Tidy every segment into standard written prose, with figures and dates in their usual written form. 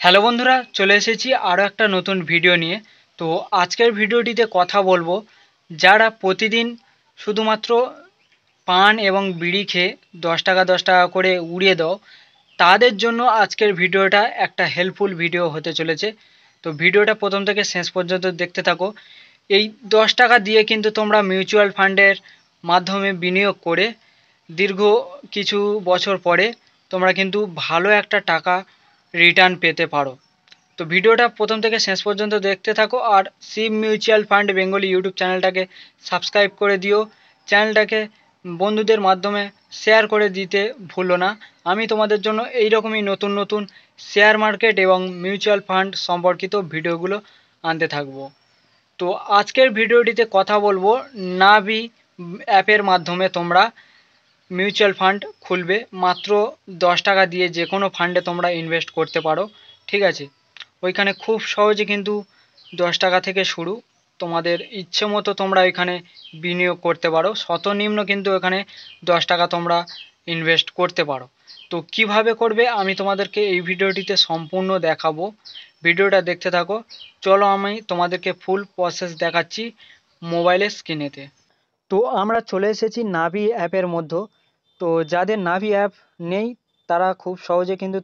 Hello বন্ধুরা, চলে এসেছি আরও একটা নতুন ভিডিও নিয়ে। তো আজকের ভিডিওটিতে কথা বলবো যারা প্রতিদিন শুধুমাত্র পান এবং বিড়ি খেয়ে 10 টাকা করে উড়িয়ে দাও, তাদের জন্য আজকের ভিডিওটা একটা হেল্পফুল ভিডিও হতে চলেছে। তো ভিডিওটা প্রথম থেকে শেষ পর্যন্ত দেখতে থাকো। এই 10 টাকা দিয়ে কিন্তু তোমরা মিউচুয়াল ফান্ডের মাধ্যমে বিনিয়োগ করে দীর্ঘ কিছু বছর পরে তোমরা কিন্তু ভালো একটা টাকা রিটার্ন পেতে পারো। তো ভিডিওটা প্রথম থেকে শেষ পর্যন্ত দেখতে থাকো, আর Shiv mutual fund Bengali YouTube চ্যানেলটাকে সাবস্ক্রাইব করে দিও। চ্যানেলটাকে বন্ধুদের মাধ্যমে শেয়ার করে দিতে ভুলো না। আমি তোমাদের জন্য এই রকমই নতুন নতুন শেয়ার মার্কেট এবং মিউচুয়াল ফান্ড সম্পর্কিত ভিডিওগুলো আনতে থাকবো। তো আজকের ভিডিওটিতে কথা বলবো নাভি অ্যাপের মাধ্যমে তোমরা মিউচুয়াল ফান্ড খুলবে। মাত্র 10 টাকা দিয়ে যে কোনো ফান্ডে তোমরা ইনভেস্ট করতে পারো, ঠিক আছে। ওইখানে খুব সহজে কিন্তু 10 টাকা থেকে শুরু, তোমাদের ইচ্ছে মতো তোমরা এখানে বিনিয়োগ করতে পারো। সর্বনিম্ন কিন্তু এখানে 10 টাকা তোমরা ইনভেস্ট করতে পারো। তো কিভাবে করবে আমি তোমাদেরকে এই ভিডিওটিতে সম্পূর্ণ দেখাবো। ভিডিওটা দেখতে থাকো। চলো আমি তোমাদেরকে ফুল প্রসেস দেখাচ্ছি মোবাইলের স্ক্রিনেতে। তো আমরা চলে এসেছি নাভি অ্যাপের মধ্যে। তো যাদের নাভি অ্যাপ নেই তারা খুব সহজে কিন্তু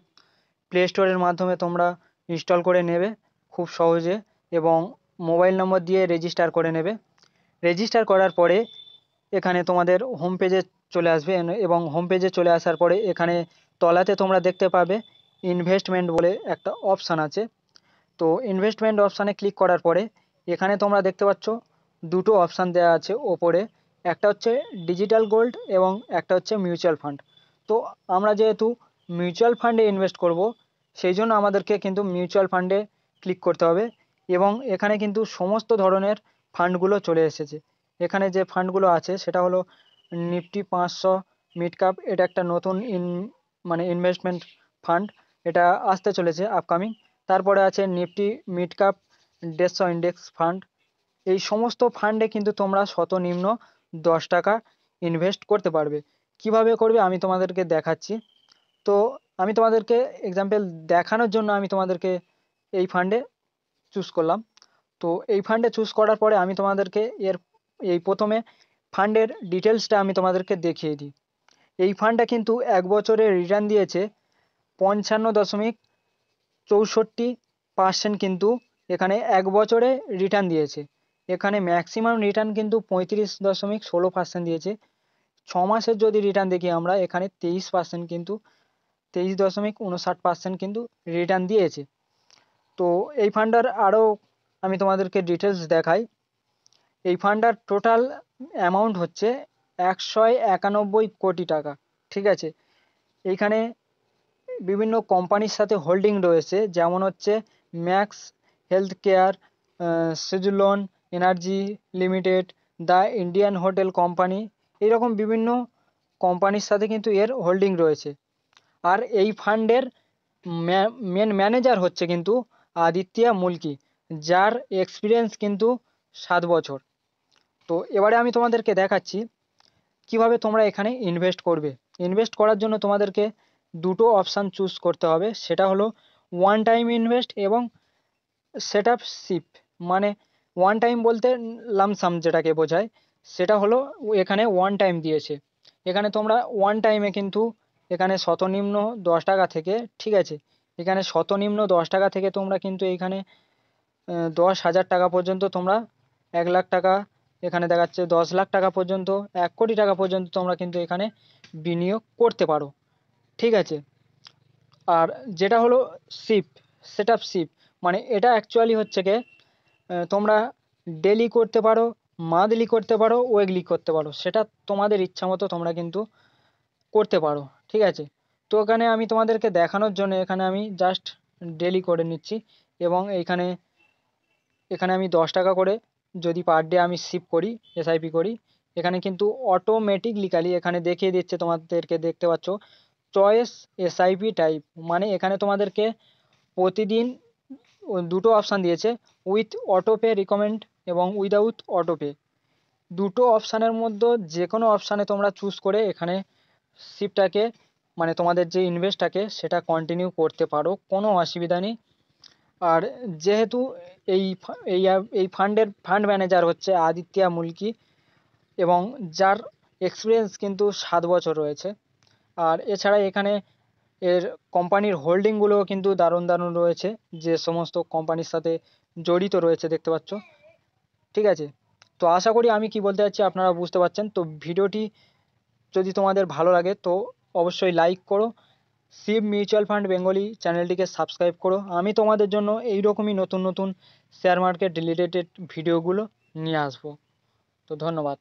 প্লে স্টোরের মাধ্যমে তোমরা ইনস্টল করে নেবে খুব সহজে, এবং মোবাইল নম্বর দিয়ে রেজিস্টার করে নেবে। রেজিস্টার করার পরে এখানে তোমাদের হোম পেজে চলে আসবে, এবং হোম পেজে চলে আসার পরে এখানে তলাতে তোমরা দেখতে পাবে ইনভেস্টমেন্ট বলে একটা অপশান আছে। তো ইনভেস্টমেন্ট অপশানে ক্লিক করার পরে এখানে তোমরা দেখতে পাচ্ছ দুটো অপশান দেওয়া আছে ওপরে। একটা হচ্ছে ডিজিটাল গোল্ড এবং একটা হচ্ছে মিউচুয়াল ফান্ড। তো আমরা যেহেতু মিউচুয়াল ফান্ডে ইনভেস্ট করব, সেই জন্য আমাদেরকে কিন্তু মিউচুয়াল ফান্ডে ক্লিক করতে হবে। এবং এখানে কিন্তু সমস্ত ধরনের ফান্ডগুলো চলে এসেছে। এখানে যে ফান্ডগুলো আছে সেটা হলো নিফটি 500 মিড ক্যাপ, এটা একটা নতুন ইনভেস্টমেন্ট ফান্ড, এটা আসতে চলেছে আপকামিং। তারপরে আছে Nifty mid cap 150 index fund. এই সমস্ত ফান্ডে কিন্তু তোমরা সর্বনিম্ন 10 টাকা ইনভেস্ট করতে পারবে। কিভাবে করবে আমি তোমাদেরকে দেখাচ্ছি। তো আমি তোমাদেরকে এক্সাম্পল দেখানোর জন্য আমি তোমাদেরকে এই ফান্ডে চুজ করলাম। তো এই ফান্ডে চুজ করার পরে আমি তোমাদেরকে এই প্রথমে ফান্ডের ডিটেলসটা আমি তোমাদেরকে দেখিয়ে দিই। এই ফান্ডটা কিন্তু 1 বছরে রিটার্ন দিয়েছে 55.64%, কিন্তু এখানে 1 বছরে রিটার্ন দিয়েছে। এখানে ম্যাক্সিমাম রিটার্ন কিন্তু 35.16% দিয়েছে। 6 মাসের যদি রিটার্ন দেখি আমরা, এখানে 23%, কিন্তু 23.59% কিন্তু রিটার্ন দিয়েছে। তো এই ফান্ডার আরও আমি তোমাদেরকে ডিটেলস দেখাই। এই ফান্ডার টোটাল অ্যামাউন্ট হচ্ছে 191 কোটি টাকা, ঠিক আছে। এইখানে বিভিন্ন কোম্পানির সাথে হোল্ডিং রয়েছে, যেমন হচ্ছে max health care, Suzlon energy limited, the Indian hotel company, এইরকম বিভিন্ন কোম্পানির সাথে কিন্তু এর হোল্ডিং রয়েছে। আর এই ফান্ডের মেন ম্যানেজার হচ্ছে কিন্তু আদিত্য মুলকি, যার এক্সপিরিয়েন্স কিন্তু 7 বছর। তো এবারে আমি তোমাদেরকে দেখাচ্ছি কিভাবে তোমরা এখানে ইনভেস্ট করবে। ইনভেস্ট করার জন্য তোমাদেরকে দুটো অপশান চুজ করতে হবে, সেটা হলো ওয়ান টাইম ইনভেস্ট এবং সেট আপ শিপ। মানে ওয়ান টাইম বলতে লামসাম যেটাকে বোঝায়, সেটা হলো এখানে ওয়ান টাইম দিয়েছে। এখানে তোমরা ওয়ান টাইমে কিন্তু এখানে সর্বনিম্ন 10 টাকা থেকে, ঠিক আছে, এখানে সর্বনিম্ন 10 টাকা থেকে তোমরা কিন্তু এখানে 10,000 টাকা পর্যন্ত তোমরা 1 লাখ টাকা, এখানে দেখাচ্ছে 10 লাখ টাকা পর্যন্ত, 1 কোটি টাকা পর্যন্ত তোমরা কিন্তু এখানে বিনিয়োগ করতে পারো, ঠিক আছে। আর যেটা হলো শিপ, সেট আপ শিপ, মানে এটা অ্যাকচুয়ালি হচ্ছে কি, তোমরা ডেলি করতে পারো, মান্থলি করতে পারো, উইকলি করতে পারো, সেটা তোমাদের ইচ্ছা মতো তোমরা কিন্তু করতে পারো, ঠিক আছে। তো এখানে আমি তোমাদেরকে দেখানোর জন্য এখানে আমি জাস্ট ডেলি করে নিচ্ছি। এবং এইখানে এখানে আমি 10 টাকা করে যদি পার ডে আমি শিপ করি, এসআইপি করি, এখানে কিন্তু অটোমেটিকলিকালি এখানে দেখিয়ে দিচ্ছে, তোমাদেরকে দেখতে পাচ্ছ চয়েস এসআইপি টাইপ। মানে এখানে তোমাদেরকে প্রতিদিন দুটো অপশান দিয়েছে, উইথ অটোপে রিকমেন্ড এবং উইদাউট অটোপে। দুটো অপশানের মধ্যে যে কোনো অপশানে তোমরা চুজ করে এখানে শিপটাকে মানে তোমাদের যে ইনভেস্ট থাকে সেটা কন্টিনিউ করতে পারো, কোনো অসুবিধা নেই। আর যেহেতু এই ফান্ডের ফান্ড ম্যানেজার হচ্ছে আদিত্যা মুলকি, এবং যার এক্সপিরিয়েন্স কিন্তু 7 বছর রয়েছে। আর এছাড়া এখানে এর কোম্পানির হোল্ডিংগুলোও কিন্তু দারুণ দারুণ রয়েছে, যে সমস্ত কোম্পানির সাথে জড়িত রয়েছে দেখতে পাচ্ছ। ঠিক আছে, তো আশা করি আমি কি বলতে চাচ্ছি আপনারা বুঝতে পারছেন। তো ভিডিওটি যদি তোমাদের ভালো লাগে তো অবশ্যই লাইক করো, শিব মিউচুয়াল ফান্ড বেঙ্গলি চ্যানেলটিকে সাবস্ক্রাইব করো। আমি তোমাদের জন্য এইরকমই নতুন নতুন শেয়ার মার্কেট রিলেটেড ভিডিওগুলো নিয়ে আসবো। তো ধন্যবাদ।